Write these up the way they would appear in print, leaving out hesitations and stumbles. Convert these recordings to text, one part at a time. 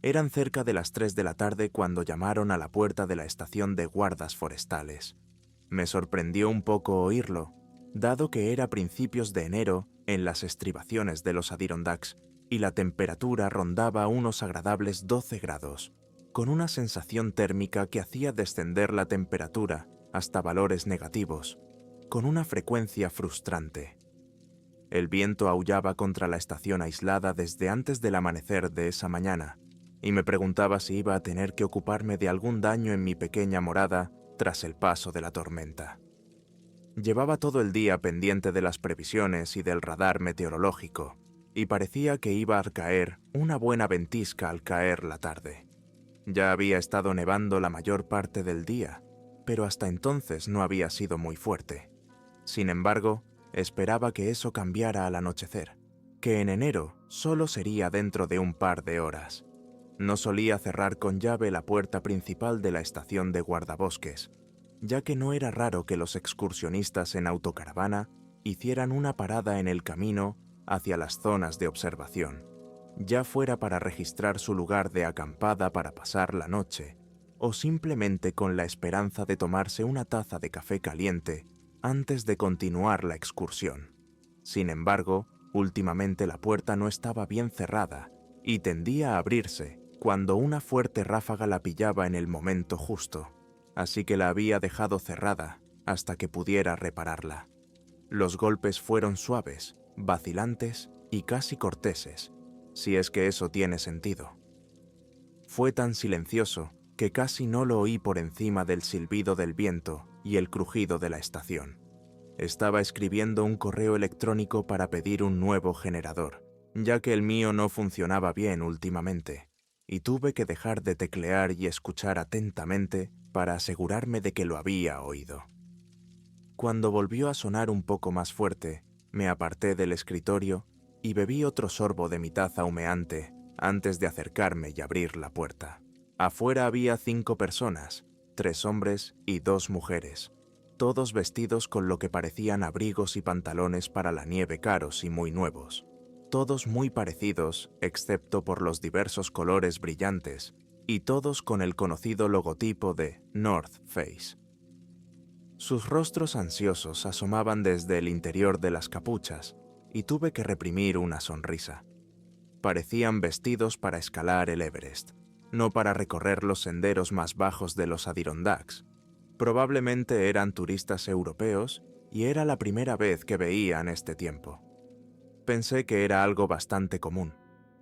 Eran cerca de las 3 de la tarde cuando llamaron a la puerta de la estación de guardas forestales. Me sorprendió un poco oírlo, dado que era principios de enero en las estribaciones de los Adirondacks y la temperatura rondaba unos agradables 12 grados, con una sensación térmica que hacía descender la temperatura hasta valores negativos, con una frecuencia frustrante. El viento aullaba contra la estación aislada desde antes del amanecer de esa mañana, y me preguntaba si iba a tener que ocuparme de algún daño en mi pequeña morada tras el paso de la tormenta. Llevaba todo el día pendiente de las previsiones y del radar meteorológico, y parecía que iba a caer una buena ventisca al caer la tarde. Ya había estado nevando la mayor parte del día, pero hasta entonces no había sido muy fuerte. Sin embargo, esperaba que eso cambiara al anochecer, que en enero solo sería dentro de un par de horas. No solía cerrar con llave la puerta principal de la estación de guardabosques, ya que no era raro que los excursionistas en autocaravana hicieran una parada en el camino hacia las zonas de observación, ya fuera para registrar su lugar de acampada para pasar la noche, o simplemente con la esperanza de tomarse una taza de café caliente antes de continuar la excursión. Sin embargo, últimamente la puerta no estaba bien cerrada y tendía a abrirse cuando una fuerte ráfaga la pillaba en el momento justo, así que la había dejado cerrada hasta que pudiera repararla. Los golpes fueron suaves, vacilantes y casi corteses, si es que eso tiene sentido. Fue tan silencioso que casi no lo oí por encima del silbido del viento y el crujido de la estación. Estaba escribiendo un correo electrónico para pedir un nuevo generador, ya que el mío no funcionaba bien últimamente, y tuve que dejar de teclear y escuchar atentamente para asegurarme de que lo había oído. Cuando volvió a sonar un poco más fuerte, me aparté del escritorio y bebí otro sorbo de mi taza humeante antes de acercarme y abrir la puerta. Afuera había 5 personas, 3 hombres y 2 mujeres, todos vestidos con lo que parecían abrigos y pantalones para la nieve caros y muy nuevos. Todos muy parecidos, excepto por los diversos colores brillantes, y todos con el conocido logotipo de North Face. Sus rostros ansiosos asomaban desde el interior de las capuchas, y tuve que reprimir una sonrisa. Parecían vestidos para escalar el Everest, no para recorrer los senderos más bajos de los Adirondacks. Probablemente eran turistas europeos y era la primera vez que veían este tiempo. Pensé que era algo bastante común.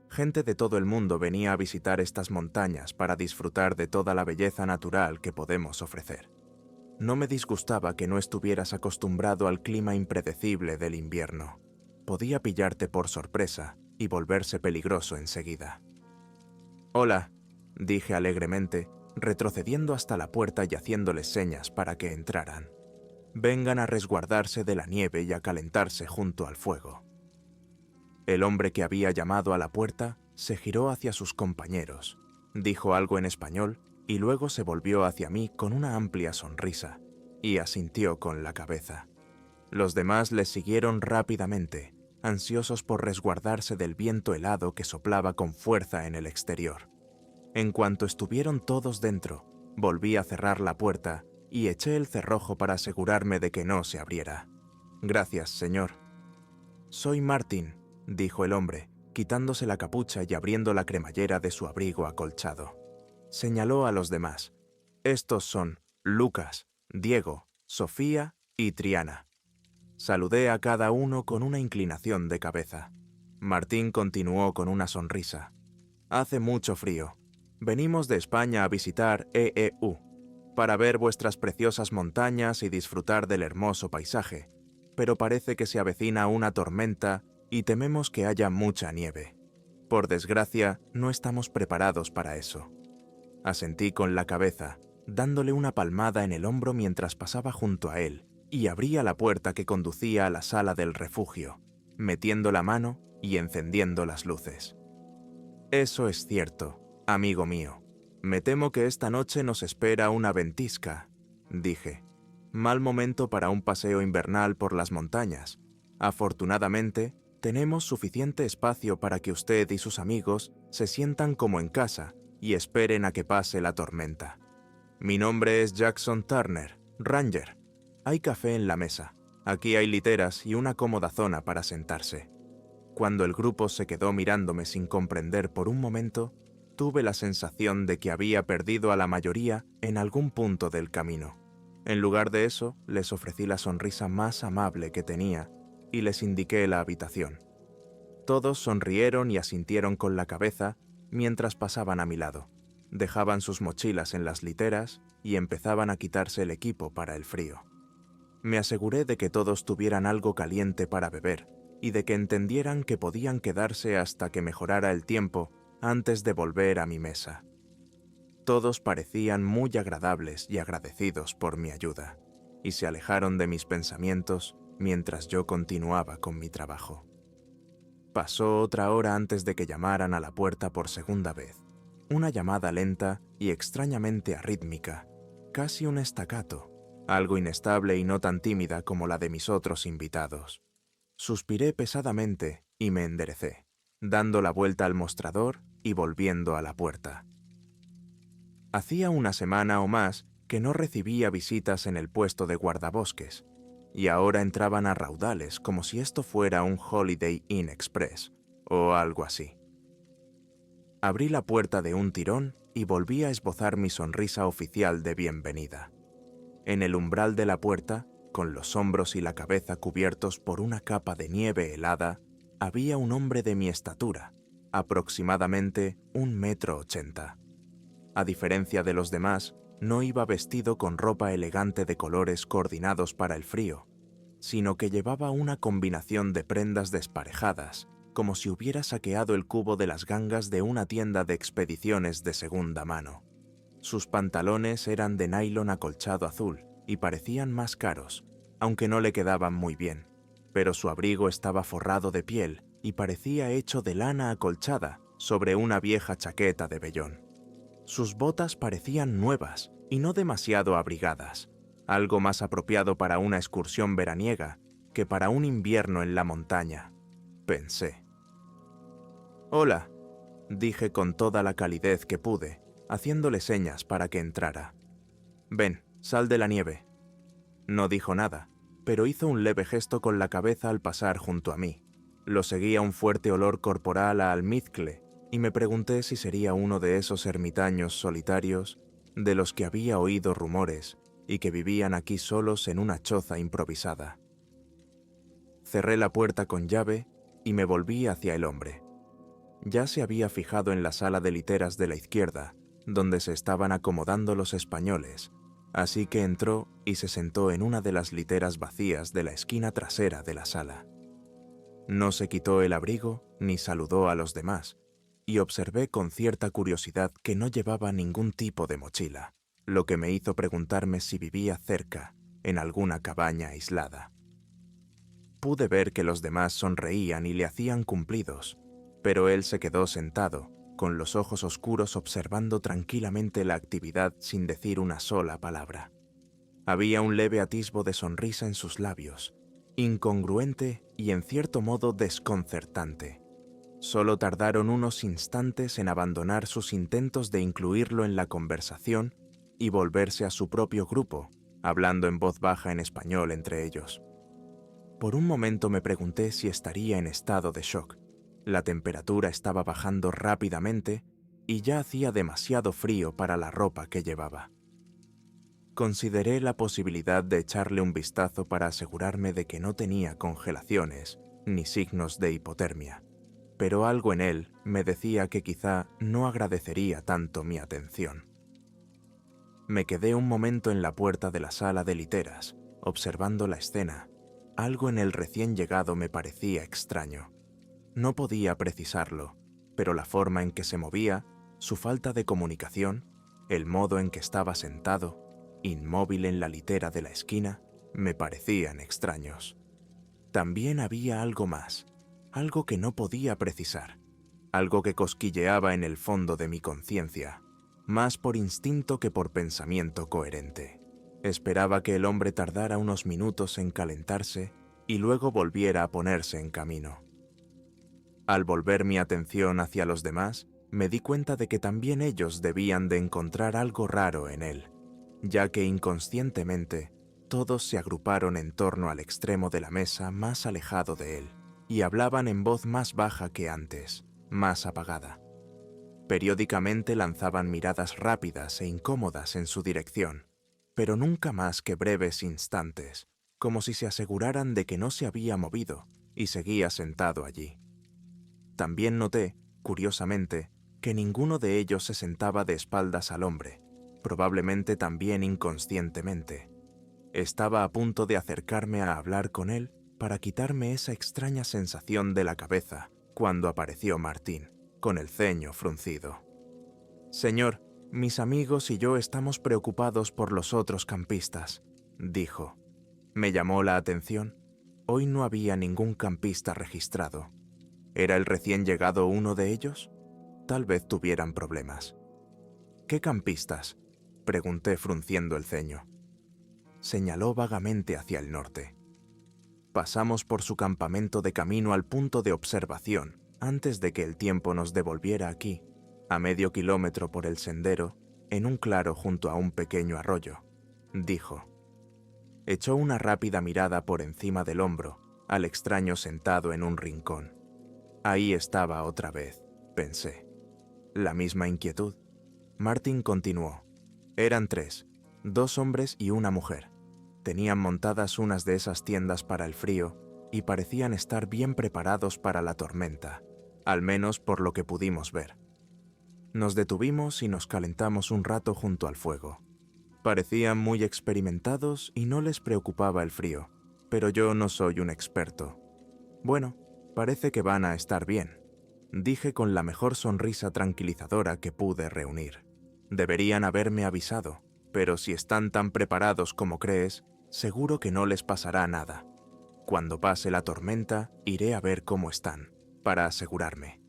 Gente de todo el mundo venía a visitar estas montañas para disfrutar de toda la belleza natural que podemos ofrecer. No me disgustaba que no estuvieras acostumbrado al clima impredecible del invierno. Podía pillarte por sorpresa y volverse peligroso enseguida. «Hola», dije alegremente, retrocediendo hasta la puerta y haciéndoles señas para que entraran. «Vengan a resguardarse de la nieve y a calentarse junto al fuego». El hombre que había llamado a la puerta se giró hacia sus compañeros, dijo algo en español y luego se volvió hacia mí con una amplia sonrisa y asintió con la cabeza. Los demás le siguieron rápidamente, ansiosos por resguardarse del viento helado que soplaba con fuerza en el exterior. En cuanto estuvieron todos dentro, volví a cerrar la puerta y eché el cerrojo para asegurarme de que no se abriera. «Gracias, señor». «Soy Martin», dijo el hombre, quitándose la capucha y abriendo la cremallera de su abrigo acolchado. Señaló a los demás. «Estos son Lucas, Diego, Sofía y Triana». Saludé a cada uno con una inclinación de cabeza. Martín continuó con una sonrisa. «Hace mucho frío. Venimos de España a visitar EEU, para ver vuestras preciosas montañas y disfrutar del hermoso paisaje, pero parece que se avecina una tormenta y tememos que haya mucha nieve. Por desgracia, no estamos preparados para eso». Asentí con la cabeza, dándole una palmada en el hombro mientras pasaba junto a él, y abría la puerta que conducía a la sala del refugio, metiendo la mano y encendiendo las luces. «Eso es cierto, amigo mío. Me temo que esta noche nos espera una ventisca», dije. «Mal momento para un paseo invernal por las montañas. Afortunadamente, tenemos suficiente espacio para que usted y sus amigos se sientan como en casa y esperen a que pase la tormenta. Mi nombre es Jackson Turner, Ranger. Hay café en la mesa. Aquí hay literas y una cómoda zona para sentarse. Cuando el grupo se quedó mirándome sin comprender por un momento, tuve la sensación de que había perdido a la mayoría en algún punto del camino. En lugar de eso, les ofrecí la sonrisa más amable que tenía y les indiqué la habitación. Todos sonrieron y asintieron con la cabeza mientras pasaban a mi lado. Dejaban sus mochilas en las literas y empezaban a quitarse el equipo para el frío. Me aseguré de que todos tuvieran algo caliente para beber y de que entendieran que podían quedarse hasta que mejorara el tiempo antes de volver a mi mesa. Todos parecían muy agradables y agradecidos por mi ayuda, y se alejaron de mis pensamientos mientras yo continuaba con mi trabajo. Pasó otra hora antes de que llamaran a la puerta por segunda vez. Una llamada lenta y extrañamente arrítmica, casi un staccato, algo inestable y no tan tímida como la de mis otros invitados. Suspiré pesadamente y me enderecé, dando la vuelta al mostrador y volviendo a la puerta. Hacía una semana o más que no recibía visitas en el puesto de guardabosques, y ahora entraban a raudales como si esto fuera un Holiday Inn Express o algo así. Abrí la puerta de un tirón y volví a esbozar mi sonrisa oficial de bienvenida. En el umbral de la puerta, con los hombros y la cabeza cubiertos por una capa de nieve helada, había un hombre de mi estatura, aproximadamente 1,80 m. A diferencia de los demás, no iba vestido con ropa elegante de colores coordinados para el frío, sino que llevaba una combinación de prendas desparejadas, como si hubiera saqueado el cubo de las gangas de una tienda de expediciones de segunda mano. Sus pantalones eran de nylon acolchado azul y parecían más caros, aunque no le quedaban muy bien, pero su abrigo estaba forrado de piel y parecía hecho de lana acolchada sobre una vieja chaqueta de vellón. Sus botas parecían nuevas y no demasiado abrigadas, algo más apropiado para una excursión veraniega que para un invierno en la montaña, pensé. «Hola», dije con toda la calidez que pude, haciéndole señas para que entrara. «Ven, sal de la nieve». No dijo nada, pero hizo un leve gesto con la cabeza al pasar junto a mí. Lo seguía un fuerte olor corporal a almizcle, y me pregunté si sería uno de esos ermitaños solitarios de los que había oído rumores y que vivían aquí solos en una choza improvisada. Cerré la puerta con llave y me volví hacia el hombre. Ya se había fijado en la sala de literas de la izquierda, donde se estaban acomodando los españoles, así que entró y se sentó en una de las literas vacías de la esquina trasera de la sala. No se quitó el abrigo ni saludó a los demás, y observé con cierta curiosidad que no llevaba ningún tipo de mochila, lo que me hizo preguntarme si vivía cerca, en alguna cabaña aislada. Pude ver que los demás sonreían y le hacían cumplidos, pero él se quedó sentado, con los ojos oscuros observando tranquilamente la actividad sin decir una sola palabra. Había un leve atisbo de sonrisa en sus labios, incongruente y en cierto modo desconcertante. Solo tardaron unos instantes en abandonar sus intentos de incluirlo en la conversación y volverse a su propio grupo, hablando en voz baja en español entre ellos. Por un momento me pregunté si estaría en estado de shock. La temperatura estaba bajando rápidamente y ya hacía demasiado frío para la ropa que llevaba. Consideré la posibilidad de echarle un vistazo para asegurarme de que no tenía congelaciones ni signos de hipotermia, pero algo en él me decía que quizá no agradecería tanto mi atención. Me quedé un momento en la puerta de la sala de literas, observando la escena. Algo en el recién llegado me parecía extraño. No podía precisarlo, pero la forma en que se movía, su falta de comunicación, el modo en que estaba sentado, inmóvil en la litera de la esquina, me parecían extraños. También había algo más, algo que no podía precisar, algo que cosquilleaba en el fondo de mi conciencia, más por instinto que por pensamiento coherente. Esperaba que el hombre tardara unos minutos en calentarse y luego volviera a ponerse en camino. Al volver mi atención hacia los demás, me di cuenta de que también ellos debían de encontrar algo raro en él, ya que inconscientemente todos se agruparon en torno al extremo de la mesa más alejado de él y hablaban en voz más baja que antes, más apagada. Periódicamente lanzaban miradas rápidas e incómodas en su dirección, pero nunca más que breves instantes, como si se aseguraran de que no se había movido y seguía sentado allí. También noté, curiosamente, que ninguno de ellos se sentaba de espaldas al hombre, probablemente también inconscientemente. Estaba a punto de acercarme a hablar con él para quitarme esa extraña sensación de la cabeza cuando apareció Martín, con el ceño fruncido. «Señor, mis amigos y yo estamos preocupados por los otros campistas», dijo. Me llamó la atención. Hoy no había ningún campista registrado. ¿Era el recién llegado uno de ellos? Tal vez tuvieran problemas. «¿Qué campistas?», pregunté frunciendo el ceño. Señaló vagamente hacia el norte. Pasamos por su campamento de camino al punto de observación antes de que el tiempo nos devolviera aquí, a medio kilómetro por el sendero, en un claro junto a un pequeño arroyo, dijo. Echó una rápida mirada por encima del hombro al extraño sentado en un rincón. Ahí estaba otra vez, pensé. La misma inquietud. Martín continuó. Eran 3, 2 hombres y una mujer. Tenían montadas unas de esas tiendas para el frío y parecían estar bien preparados para la tormenta, al menos por lo que pudimos ver. Nos detuvimos y nos calentamos un rato junto al fuego. Parecían muy experimentados y no les preocupaba el frío, pero yo no soy un experto. Bueno, parece que van a estar bien, dije con la mejor sonrisa tranquilizadora que pude reunir. Deberían haberme avisado, pero si están tan preparados como crees, seguro que no les pasará nada. Cuando pase la tormenta, iré a ver cómo están, para asegurarme.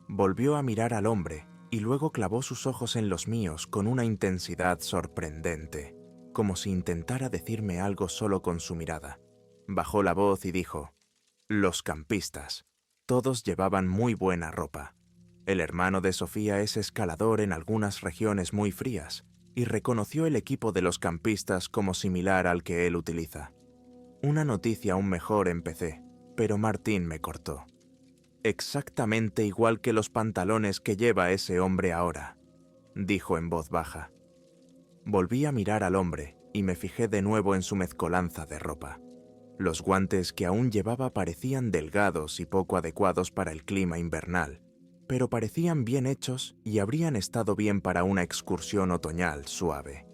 Volvió a mirar al hombre y luego clavó sus ojos en los míos con una intensidad sorprendente, como si intentara decirme algo solo con su mirada. Bajó la voz y dijo: «Los campistas. Todos llevaban muy buena ropa. El hermano de Sofía es escalador en algunas regiones muy frías y reconoció el equipo de los campistas como similar al que él utiliza. Una noticia aún mejor empecé, pero Martín me cortó. Exactamente igual que los pantalones que lleva ese hombre ahora», dijo en voz baja. Volví a mirar al hombre y me fijé de nuevo en su mezcolanza de ropa. Los guantes que aún llevaba parecían delgados y poco adecuados para el clima invernal, pero parecían bien hechos y habrían estado bien para una excursión otoñal suave.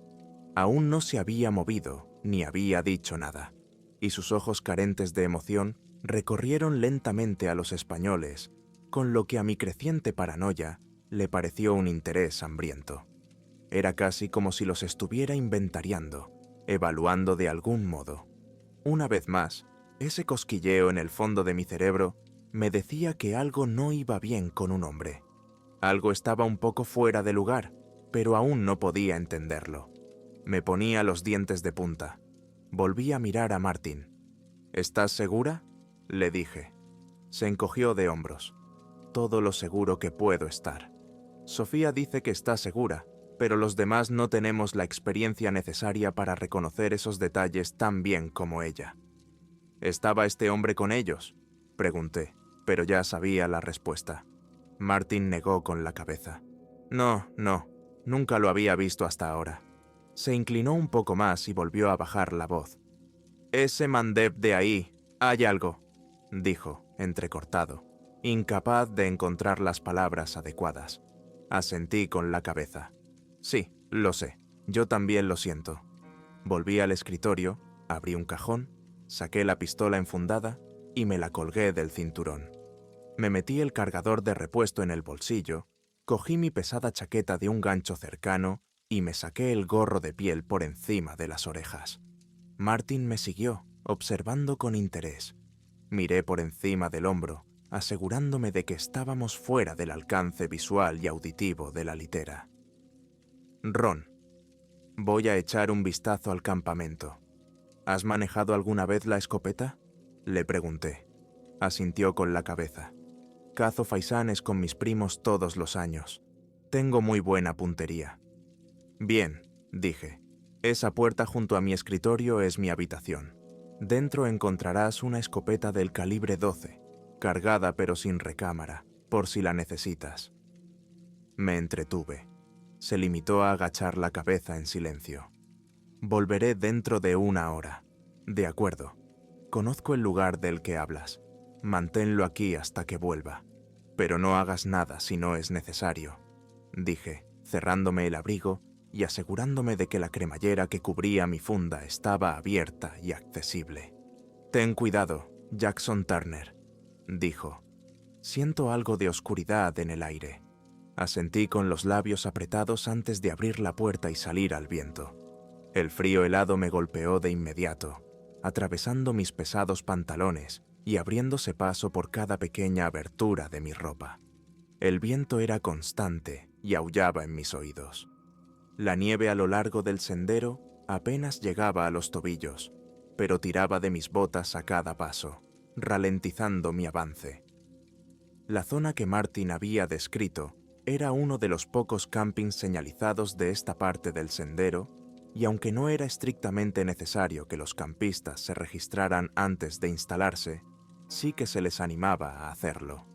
Aún no se había movido ni había dicho nada, y sus ojos carentes de emoción recorrieron lentamente a los españoles, con lo que a mi creciente paranoia le pareció un interés hambriento. Era casi como si los estuviera inventariando, evaluando de algún modo. Una vez más, ese cosquilleo en el fondo de mi cerebro me decía que algo no iba bien con un hombre. Algo estaba un poco fuera de lugar, pero aún no podía entenderlo. Me ponía los dientes de punta. Volví a mirar a Martín. «¿Estás segura?», le dije. Se encogió de hombros. «Todo lo seguro que puedo estar. Sofía dice que está segura, pero los demás no tenemos la experiencia necesaria para reconocer esos detalles tan bien como ella». «¿Estaba este hombre con ellos?», pregunté, pero ya sabía la respuesta. Martín negó con la cabeza. «No, nunca lo había visto hasta ahora». Se inclinó un poco más y volvió a bajar la voz. «Ese Mandeb de ahí, hay algo», dijo, entrecortado, incapaz de encontrar las palabras adecuadas. Asentí con la cabeza. «Sí, lo sé, yo también lo siento». Volví al escritorio, abrí un cajón, saqué la pistola enfundada y me la colgué del cinturón. Me metí el cargador de repuesto en el bolsillo, cogí mi pesada chaqueta de un gancho cercano y me saqué el gorro de piel por encima de las orejas. Martín me siguió, observando con interés. Miré por encima del hombro, asegurándome de que estábamos fuera del alcance visual y auditivo de la litera. «Ron, voy a echar un vistazo al campamento. ¿Has manejado alguna vez la escopeta?», le pregunté. Asintió con la cabeza. Cazo faisanes con mis primos todos los años. Tengo muy buena puntería. Bien, dije. Esa puerta junto a mi escritorio es mi habitación. Dentro encontrarás una escopeta del calibre 12, cargada pero sin recámara, por si la necesitas. Me entretuve. Se limitó a agachar la cabeza en silencio. Volveré dentro de 1 hora. De acuerdo. Conozco el lugar del que hablas. Manténlo aquí hasta que vuelva. Pero no hagas nada si no es necesario, dije, cerrándome el abrigo y asegurándome de que la cremallera que cubría mi funda estaba abierta y accesible. Ten cuidado, Jackson Turner, dijo. Siento algo de oscuridad en el aire. Asentí con los labios apretados antes de abrir la puerta y salir al viento. El frío helado me golpeó de inmediato, atravesando mis pesados pantalones y abriéndose paso por cada pequeña abertura de mi ropa. El viento era constante y aullaba en mis oídos. La nieve a lo largo del sendero apenas llegaba a los tobillos, pero tiraba de mis botas a cada paso, ralentizando mi avance. La zona que Martin había descrito era uno de los pocos campings señalizados de esta parte del sendero, y aunque no era estrictamente necesario que los campistas se registraran antes de instalarse, sí que se les animaba a hacerlo.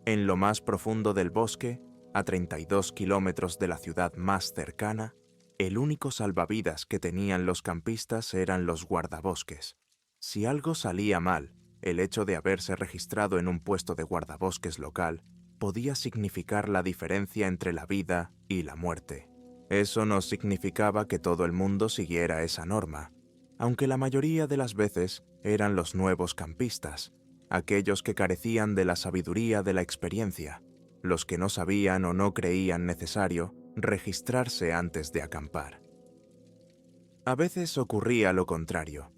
En lo más profundo del bosque, a 32 kilómetros de la ciudad más cercana, el único salvavidas que tenían los campistas eran los guardabosques. Si algo salía mal, el hecho de haberse registrado en un puesto de guardabosques local podía significar la diferencia entre la vida y la muerte. Eso no significaba que todo el mundo siguiera esa norma, aunque la mayoría de las veces eran los nuevos campistas, aquellos que carecían de la sabiduría de la experiencia, los que no sabían o no creían necesario registrarse antes de acampar. A veces ocurría lo contrario.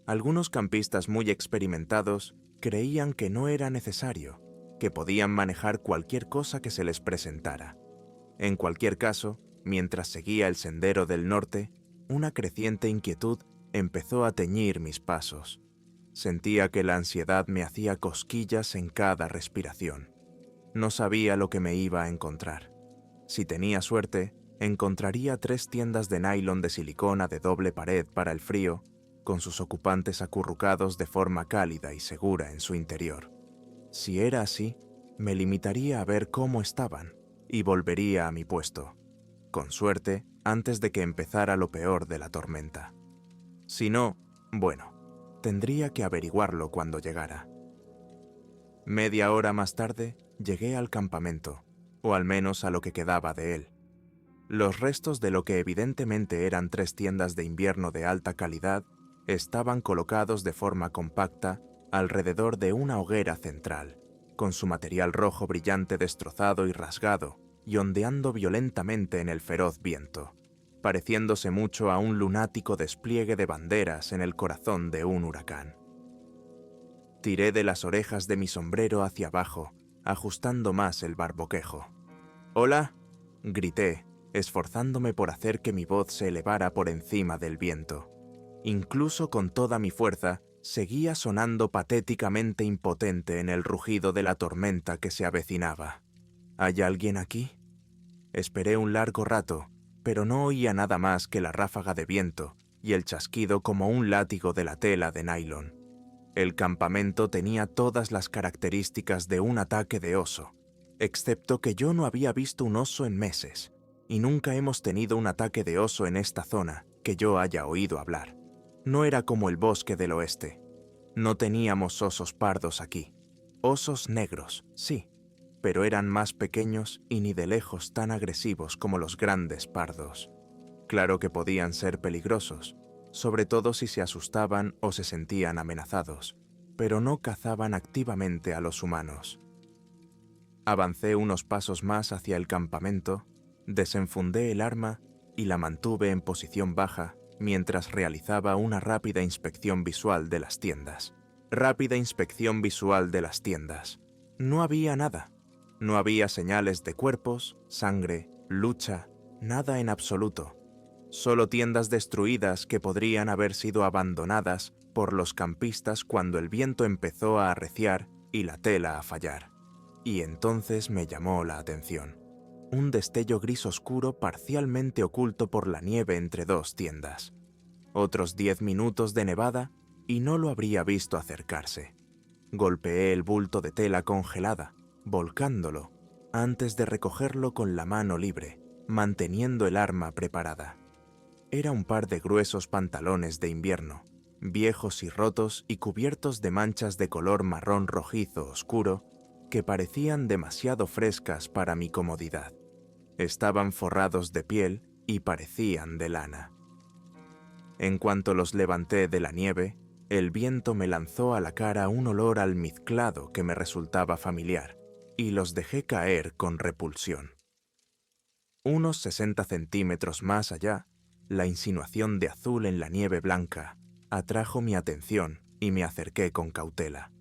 Algunos campistas muy experimentados creían que no era necesario, que podían manejar cualquier cosa que se les presentara. En cualquier caso, mientras seguía el sendero del norte, una creciente inquietud empezó a teñir mis pasos. Sentía que la ansiedad me hacía cosquillas en cada respiración. No sabía lo que me iba a encontrar. Si tenía suerte, encontraría 3 tiendas de nylon de silicona de doble pared para el frío, con sus ocupantes acurrucados de forma cálida y segura en su interior. Si era así, me limitaría a ver cómo estaban y volvería a mi puesto, con suerte, antes de que empezara lo peor de la tormenta. Si no, bueno, tendría que averiguarlo cuando llegara. Media hora más tarde, llegué al campamento, o al menos a lo que quedaba de él. Los restos de lo que evidentemente eran 3 tiendas de invierno de alta calidad estaban colocados de forma compacta alrededor de una hoguera central, con su material rojo brillante destrozado y rasgado, y ondeando violentamente en el feroz viento, pareciéndose mucho a un lunático despliegue de banderas en el corazón de un huracán. Tiré de las orejas de mi sombrero hacia abajo, ajustando más el barboquejo. «¡Hola!», grité, esforzándome por hacer que mi voz se elevara por encima del viento. Incluso con toda mi fuerza, seguía sonando patéticamente impotente en el rugido de la tormenta que se avecinaba. ¿Hay alguien aquí? Esperé un largo rato, pero no oía nada más que la ráfaga de viento y el chasquido como un látigo de la tela de nylon. El campamento tenía todas las características de un ataque de oso, excepto que yo no había visto un oso en meses, y nunca hemos tenido un ataque de oso en esta zona que yo haya oído hablar. No era como el bosque del oeste. No teníamos osos pardos aquí. Osos negros, sí, pero eran más pequeños y ni de lejos tan agresivos como los grandes pardos. Claro que podían ser peligrosos, sobre todo si se asustaban o se sentían amenazados, pero no cazaban activamente a los humanos. Avancé unos pasos más hacia el campamento, desenfundé el arma y la mantuve en posición baja mientras realizaba una rápida inspección visual de las tiendas. Rápida inspección visual de las tiendas. No había nada. No había señales de cuerpos, sangre, lucha, nada en absoluto. Solo tiendas destruidas que podrían haber sido abandonadas por los campistas cuando el viento empezó a arreciar y la tela a fallar. Y entonces me llamó la atención. Un destello gris oscuro parcialmente oculto por la nieve entre dos tiendas. Otros 10 minutos de nevada y no lo habría visto acercarse. Golpeé el bulto de tela congelada, volcándolo, antes de recogerlo con la mano libre, manteniendo el arma preparada. Era un par de gruesos pantalones de invierno, viejos y rotos y cubiertos de manchas de color marrón rojizo oscuro que parecían demasiado frescas para mi comodidad. Estaban forrados de piel y parecían de lana. En cuanto los levanté de la nieve, el viento me lanzó a la cara un olor almizclado que me resultaba familiar, y los dejé caer con repulsión. Unos 60 centímetros más allá, la insinuación de azul en la nieve blanca atrajo mi atención y me acerqué con cautela.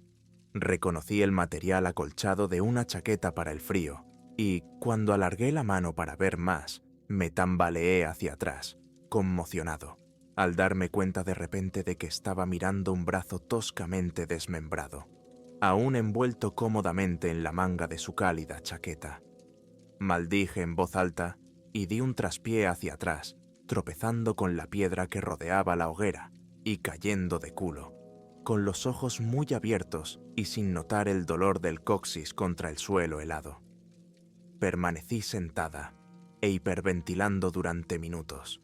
Reconocí el material acolchado de una chaqueta para el frío y, cuando alargué la mano para ver más, me tambaleé hacia atrás, conmocionado, al darme cuenta de repente de que estaba mirando un brazo toscamente desmembrado, aún envuelto cómodamente en la manga de su cálida chaqueta. Maldije en voz alta y di un traspié hacia atrás, tropezando con la piedra que rodeaba la hoguera y cayendo de culo, con los ojos muy abiertos y sin notar el dolor del coxis contra el suelo helado. Permanecí sentada e hiperventilando durante minutos.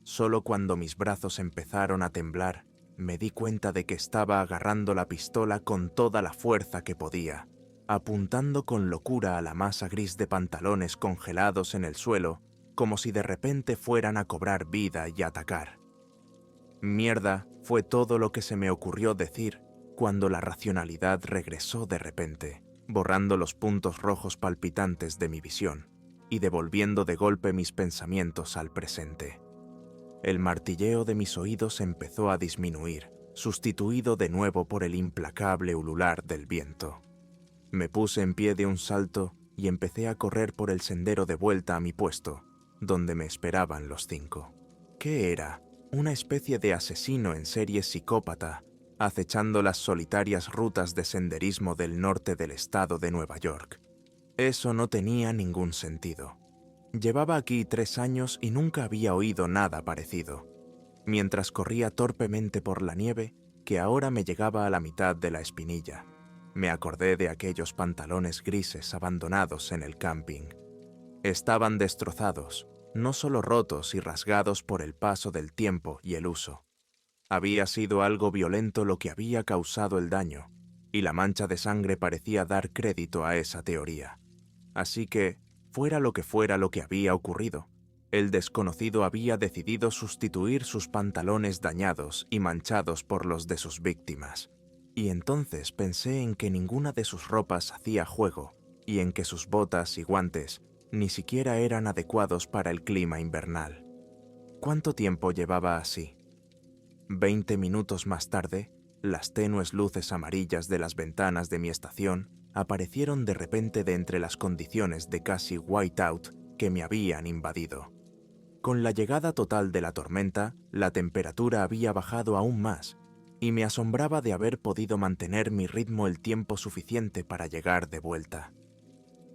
Solo cuando mis brazos empezaron a temblar, me di cuenta de que estaba agarrando la pistola con toda la fuerza que podía, apuntando con locura a la masa gris de pantalones congelados en el suelo, como si de repente fueran a cobrar vida y atacar. Mierda fue todo lo que se me ocurrió decir cuando la racionalidad regresó de repente, borrando los puntos rojos palpitantes de mi visión y devolviendo de golpe mis pensamientos al presente. El martilleo de mis oídos empezó a disminuir, sustituido de nuevo por el implacable ulular del viento. Me puse en pie de un salto y empecé a correr por el sendero de vuelta a mi puesto, donde me esperaban los 5. ¿Qué era? Una especie de asesino en serie psicópata, acechando las solitarias rutas de senderismo del norte del estado de Nueva York. Eso no tenía ningún sentido. Llevaba aquí 3 años y nunca había oído nada parecido. Mientras corría torpemente por la nieve, que ahora me llegaba a la mitad de la espinilla, me acordé de aquellos pantalones grises abandonados en el camping. Estaban destrozados, no solo rotos y rasgados por el paso del tiempo y el uso. Había sido algo violento lo que había causado el daño, y la mancha de sangre parecía dar crédito a esa teoría. Así que, fuera lo que había ocurrido, el desconocido había decidido sustituir sus pantalones dañados y manchados por los de sus víctimas. Y entonces pensé en que ninguna de sus ropas hacía juego y en que sus botas y guantes ni siquiera eran adecuados para el clima invernal. ¿Cuánto tiempo llevaba así? 20 minutos más tarde, las tenues luces amarillas de las ventanas de mi estación aparecieron de repente de entre las condiciones de casi whiteout que me habían invadido. Con la llegada total de la tormenta, la temperatura había bajado aún más, y me asombraba de haber podido mantener mi ritmo el tiempo suficiente para llegar de vuelta.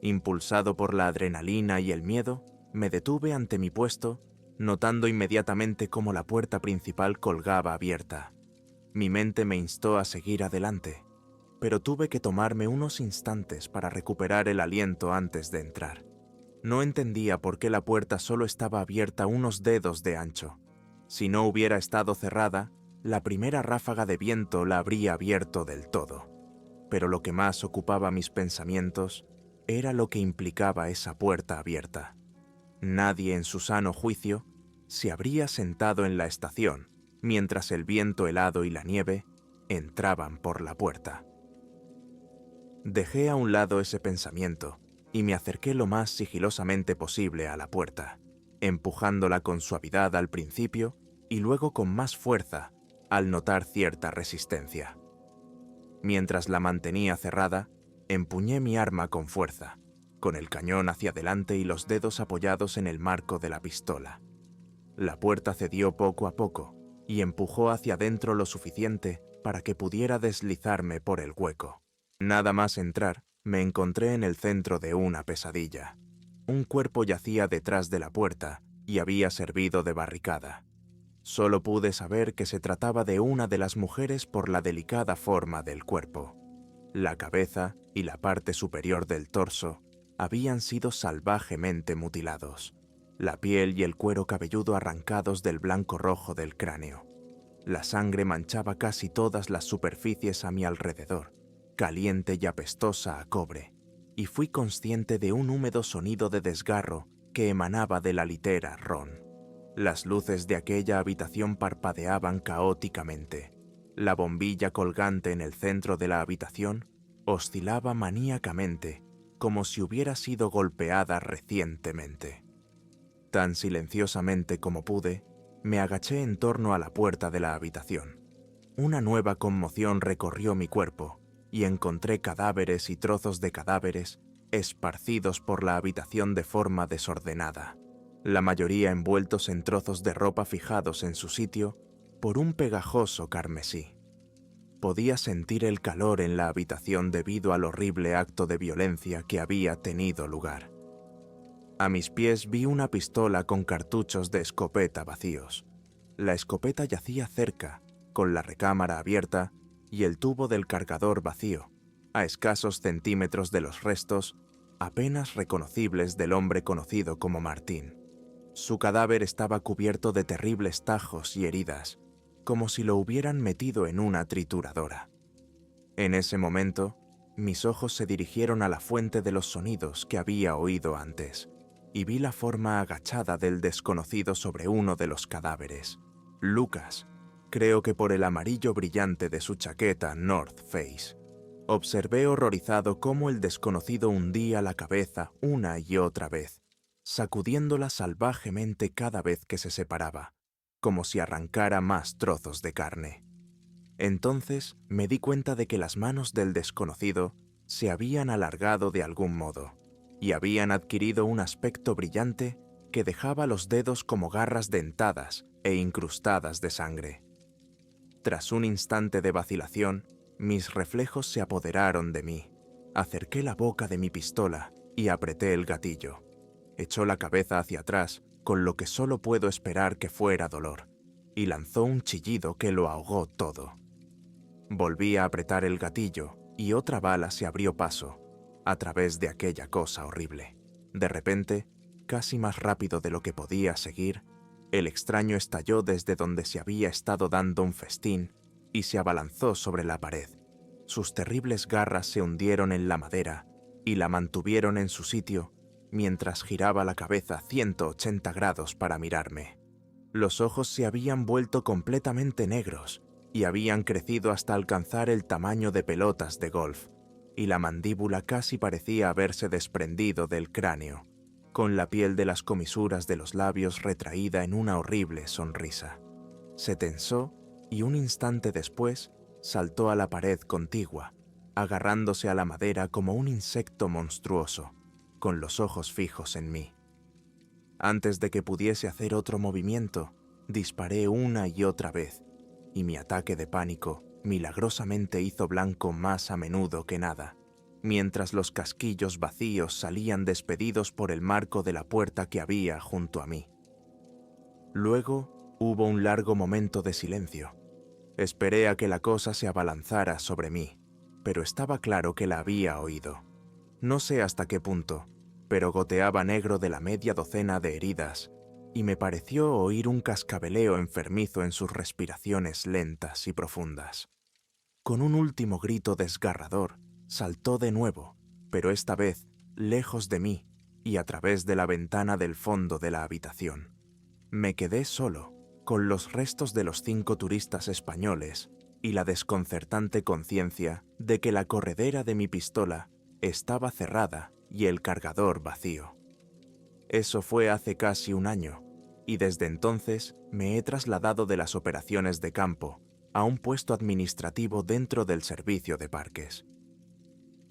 Impulsado por la adrenalina y el miedo, me detuve ante mi puesto, notando inmediatamente cómo la puerta principal colgaba abierta. Mi mente me instó a seguir adelante, pero tuve que tomarme unos instantes para recuperar el aliento antes de entrar. No entendía por qué la puerta solo estaba abierta unos dedos de ancho. Si no hubiera estado cerrada, la primera ráfaga de viento la habría abierto del todo. Pero lo que más ocupaba mis pensamientos era lo que implicaba esa puerta abierta. Nadie en su sano juicio se habría sentado en la estación mientras el viento helado y la nieve entraban por la puerta. Dejé a un lado ese pensamiento y me acerqué lo más sigilosamente posible a la puerta, empujándola con suavidad al principio y luego con más fuerza al notar cierta resistencia. Mientras la mantenía cerrada, empuñé mi arma con fuerza, con el cañón hacia adelante y los dedos apoyados en el marco de la pistola. La puerta cedió poco a poco y empujó hacia adentro lo suficiente para que pudiera deslizarme por el hueco. Nada más entrar, me encontré en el centro de una pesadilla. Un cuerpo yacía detrás de la puerta y había servido de barricada. Solo pude saber que se trataba de una de las mujeres por la delicada forma del cuerpo. La cabeza y la parte superior del torso habían sido salvajemente mutilados, la piel y el cuero cabelludo arrancados del blanco rojo del cráneo. La sangre manchaba casi todas las superficies a mi alrededor, caliente y apestosa a cobre, y fui consciente de un húmedo sonido de desgarro que emanaba de la litera ron. Las luces de aquella habitación parpadeaban caóticamente. La bombilla colgante en el centro de la habitación oscilaba maníacamente, como si hubiera sido golpeada recientemente. Tan silenciosamente como pude, me agaché en torno a la puerta de la habitación. Una nueva conmoción recorrió mi cuerpo y encontré cadáveres y trozos de cadáveres esparcidos por la habitación de forma desordenada, la mayoría envueltos en trozos de ropa fijados en su sitio por un pegajoso carmesí. Podía sentir el calor en la habitación debido al horrible acto de violencia que había tenido lugar. A mis pies vi una pistola con cartuchos de escopeta vacíos. La escopeta yacía cerca, con la recámara abierta y el tubo del cargador vacío, a escasos centímetros de los restos apenas reconocibles del hombre conocido como Martín. Su cadáver estaba cubierto de terribles tajos y heridas, como si lo hubieran metido en una trituradora. En ese momento, mis ojos se dirigieron a la fuente de los sonidos que había oído antes, y vi la forma agachada del desconocido sobre uno de los cadáveres. Lucas, creo que por el amarillo brillante de su chaqueta North Face. Observé horrorizado cómo el desconocido hundía la cabeza una y otra vez, sacudiéndola salvajemente cada vez que se separaba, como si arrancara más trozos de carne. Entonces me di cuenta de que las manos del desconocido se habían alargado de algún modo y habían adquirido un aspecto brillante que dejaba los dedos como garras dentadas e incrustadas de sangre. Tras un instante de vacilación, mis reflejos se apoderaron de mí. Acerqué la boca de mi pistola y apreté el gatillo. Echó la cabeza hacia atrás, con lo que solo puedo esperar que fuera dolor, y lanzó un chillido que lo ahogó todo. Volví a apretar el gatillo y otra bala se abrió paso a través de aquella cosa horrible. De repente, casi más rápido de lo que podía seguir, el extraño estalló desde donde se había estado dando un festín y se abalanzó sobre la pared. Sus terribles garras se hundieron en la madera y la mantuvieron en su sitio mientras giraba la cabeza 180 grados para mirarme. Los ojos se habían vuelto completamente negros y habían crecido hasta alcanzar el tamaño de pelotas de golf, y la mandíbula casi parecía haberse desprendido del cráneo, con la piel de las comisuras de los labios retraída en una horrible sonrisa. Se tensó y un instante después saltó a la pared contigua, agarrándose a la madera como un insecto monstruoso, con los ojos fijos en mí. Antes de que pudiese hacer otro movimiento, disparé una y otra vez, y mi ataque de pánico milagrosamente hizo blanco más a menudo que nada, mientras los casquillos vacíos salían despedidos por el marco de la puerta que había junto a mí. Luego hubo un largo momento de silencio. Esperé a que la cosa se abalanzara sobre mí, pero estaba claro que la había oído. No sé hasta qué punto, pero goteaba negro de la media docena de heridas, y me pareció oír un cascabeleo enfermizo en sus respiraciones lentas y profundas. Con un último grito desgarrador, saltó de nuevo, pero esta vez lejos de mí y a través de la ventana del fondo de la habitación. Me quedé solo, con los restos de los 5 turistas españoles y la desconcertante conciencia de que la corredera de mi pistola estaba cerrada y el cargador vacío. Eso fue hace casi un año, y desde entonces me he trasladado de las operaciones de campo a un puesto administrativo dentro del servicio de parques.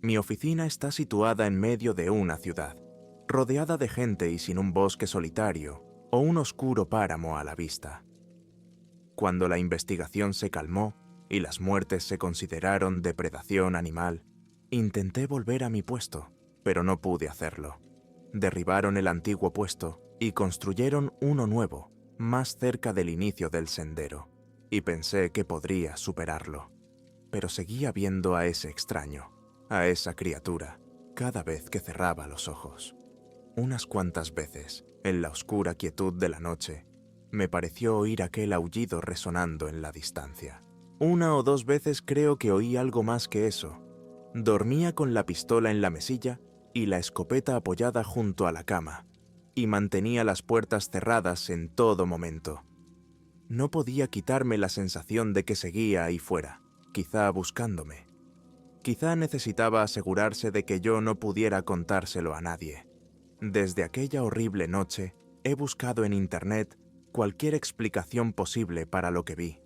Mi oficina está situada en medio de una ciudad, rodeada de gente y sin un bosque solitario o un oscuro páramo a la vista. Cuando la investigación se calmó y las muertes se consideraron depredación animal, Intenté volver a mi puesto, pero no pude hacerlo. Derribaron el antiguo puesto y construyeron uno nuevo, más cerca del inicio del sendero, y pensé que podría superarlo. Pero seguía viendo a ese extraño, a esa criatura, cada vez que cerraba los ojos. Unas cuantas veces, en la oscura quietud de la noche, me pareció oír aquel aullido resonando en la distancia. Una o dos veces creo que oí algo más que eso. Dormía con la pistola en la mesilla y la escopeta apoyada junto a la cama, y mantenía las puertas cerradas en todo momento. No podía quitarme la sensación de que seguía ahí fuera, quizá buscándome. Quizá necesitaba asegurarse de que yo no pudiera contárselo a nadie. Desde aquella horrible noche, he buscado en Internet cualquier explicación posible para lo que vi.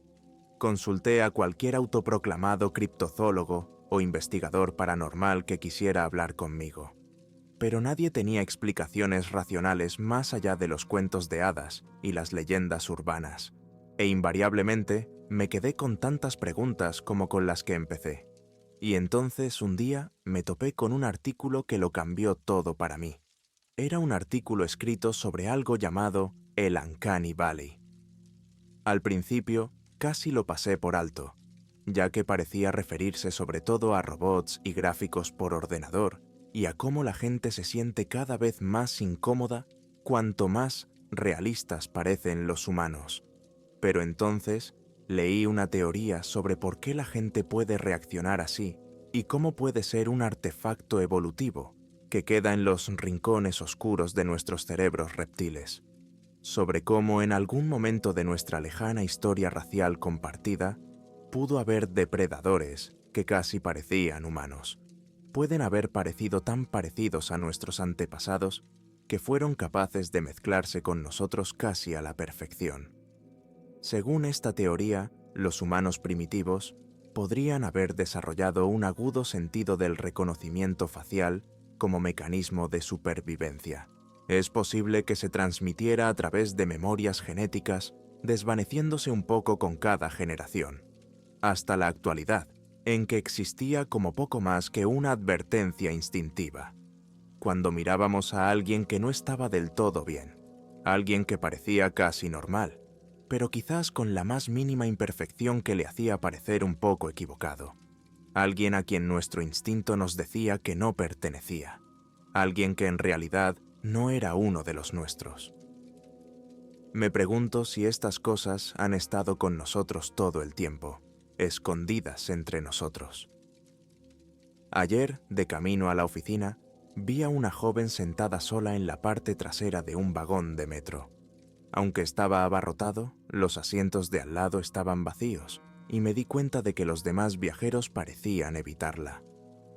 Consulté a cualquier autoproclamado criptozoólogo o investigador paranormal que quisiera hablar conmigo. Pero nadie tenía explicaciones racionales más allá de los cuentos de hadas y las leyendas urbanas, e invariablemente me quedé con tantas preguntas como con las que empecé. Y entonces un día me topé con un artículo que lo cambió todo para mí. Era un artículo escrito sobre algo llamado el Uncanny Valley. Al principio, casi lo pasé por alto, ya que parecía referirse sobre todo a robots y gráficos por ordenador y a cómo la gente se siente cada vez más incómoda cuanto más realistas parecen los humanos. Pero entonces leí una teoría sobre por qué la gente puede reaccionar así y cómo puede ser un artefacto evolutivo que queda en los rincones oscuros de nuestros cerebros reptiles, sobre cómo en algún momento de nuestra lejana historia racial compartida pudo haber depredadores que casi parecían humanos. Pueden haber parecido tan parecidos a nuestros antepasados que fueron capaces de mezclarse con nosotros casi a la perfección. Según esta teoría, los humanos primitivos podrían haber desarrollado un agudo sentido del reconocimiento facial como mecanismo de supervivencia. Es posible que se transmitiera a través de memorias genéticas, desvaneciéndose un poco con cada generación, hasta la actualidad, en que existía como poco más que una advertencia instintiva. Cuando mirábamos a alguien que no estaba del todo bien, alguien que parecía casi normal, pero quizás con la más mínima imperfección que le hacía parecer un poco equivocado. Alguien a quien nuestro instinto nos decía que no pertenecía. Alguien que en realidad no era uno de los nuestros. Me pregunto si estas cosas han estado con nosotros todo el tiempo, escondidas entre nosotros. Ayer, de camino a la oficina, vi a una joven sentada sola en la parte trasera de un vagón de metro. Aunque estaba abarrotado, los asientos de al lado estaban vacíos, y me di cuenta de que los demás viajeros parecían evitarla.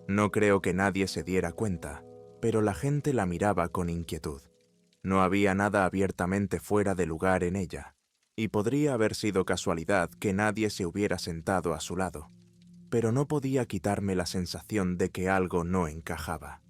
No creo que nadie se diera cuenta, pero la gente la miraba con inquietud. No había nada abiertamente fuera de lugar en ella, y podría haber sido casualidad que nadie se hubiera sentado a su lado, pero no podía quitarme la sensación de que algo no encajaba.